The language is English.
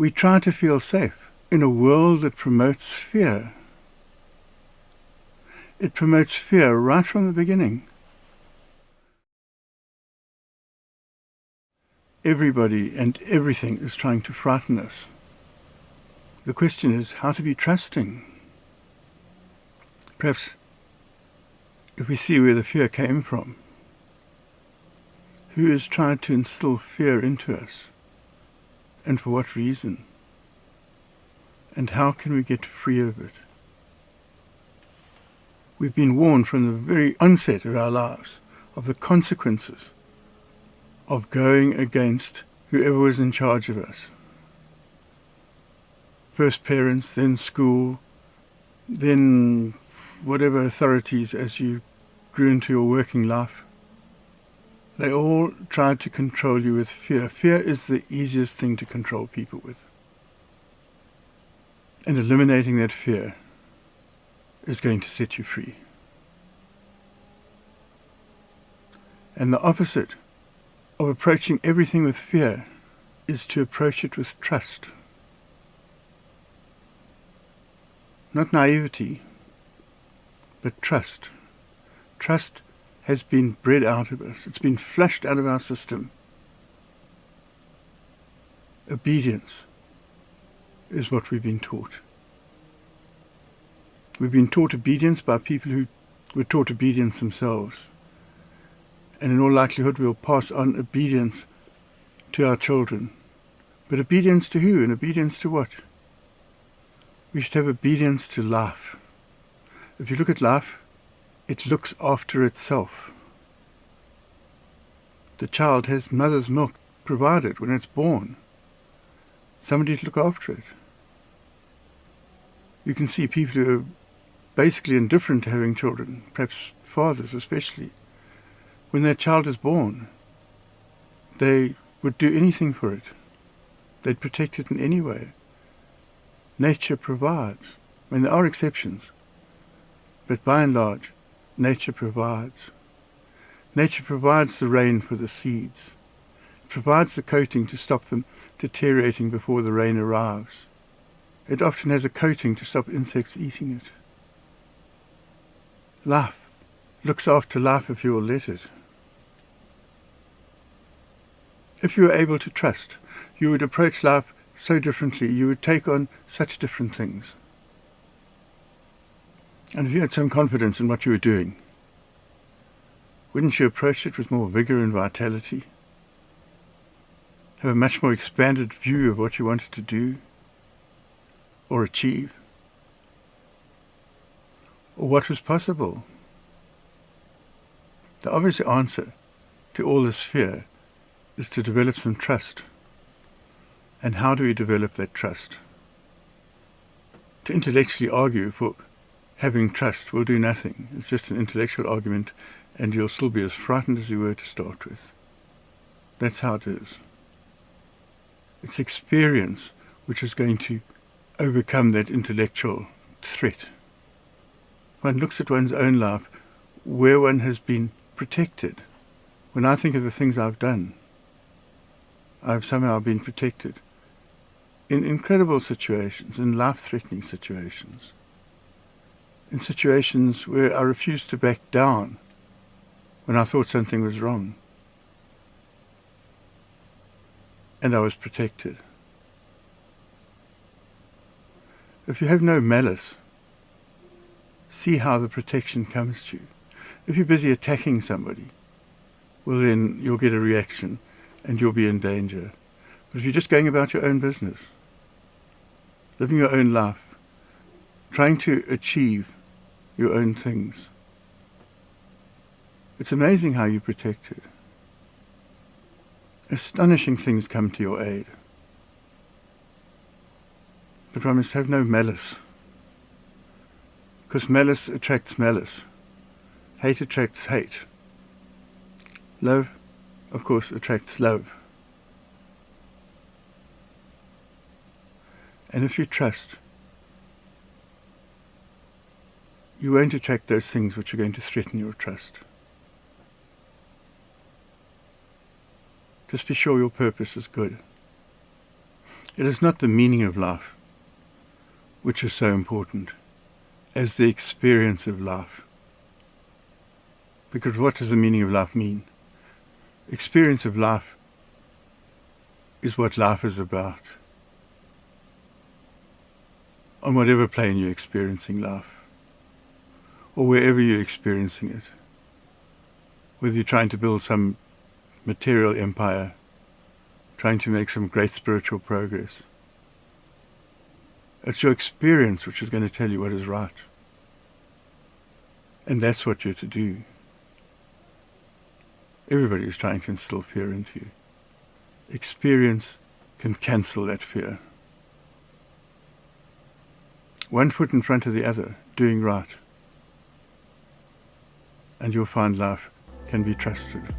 We try to feel safe in a world that promotes fear. It promotes fear right from the beginning. Everybody and everything is trying to frighten us. The question is how to be trusting. Perhaps if we see where the fear came from, who has tried to instill fear into us, and for what reason, and how can we get free of it? We've been warned from the very onset of our lives of the consequences of going against whoever was in charge of us. First parents, then school, then whatever authorities as you grew into your working life. They all tried to control you with fear. Fear is the easiest thing to control people with. And eliminating that fear is going to set you free. And the opposite of approaching everything with fear is to approach it with trust. Not naivety, but trust. Trust has been bred out of us. It's been flushed out of our system. Obedience is what we've been taught. We've been taught obedience by people who were taught obedience themselves. And in all likelihood we'll pass on obedience to our children. But obedience to who and obedience to what? We should have obedience to life. If you look at life, it looks after itself. The child has mother's milk provided when it's born. Somebody to look after it. You can see people who are basically indifferent to having children, perhaps fathers especially. When their child is born, they would do anything for it. They'd protect it in any way. Nature provides. I mean, there are exceptions, but by and large, nature provides. Nature provides the rain for the seeds. It provides the coating to stop them deteriorating before the rain arrives. It often has a coating to stop insects eating it. Life looks after life if you will let it. If you were able to trust, you would approach life so differently, you would take on such different things. And if you had some confidence in what you were doing, wouldn't you approach it with more vigor and vitality? Have a much more expanded view of what you wanted to do or achieve, or what was possible? The obvious answer to all this fear is to develop some trust. And how do we develop that trust? To intellectually argue for having trust will do nothing. It's just an intellectual argument, and you'll still be as frightened as you were to start with. That's how it is. It's experience which is going to overcome that intellectual threat. One looks at one's own life, where one has been protected. When I think of the things I've done, I've somehow been protected in incredible situations, in life-threatening situations, in situations where I refused to back down when I thought something was wrong. And I was protected. If you have no malice, see how the protection comes to you. If you're busy attacking somebody, well then you'll get a reaction and you'll be in danger. But if you're just going about your own business, living your own life, trying to achieve your own things, it's amazing how you're protected. Astonishing things come to your aid. But one must have no malice, because malice attracts malice. Hate attracts hate. Love, of course, attracts love. And if you trust, you won't attract those things which are going to threaten your trust. Just be sure your purpose is good. It is not the meaning of life which is so important as the experience of life. Because what does the meaning of life mean? Experience of life is what life is about. On whatever plane you're experiencing life, or wherever you're experiencing it, whether you're trying to build some material empire, trying to make some great spiritual progress, it's your experience which is going to tell you what is right. And that's what you're to do. Everybody is trying to instill fear into you. Experience can cancel that fear. One foot in front of the other, doing right, and you'll find life can be trusted.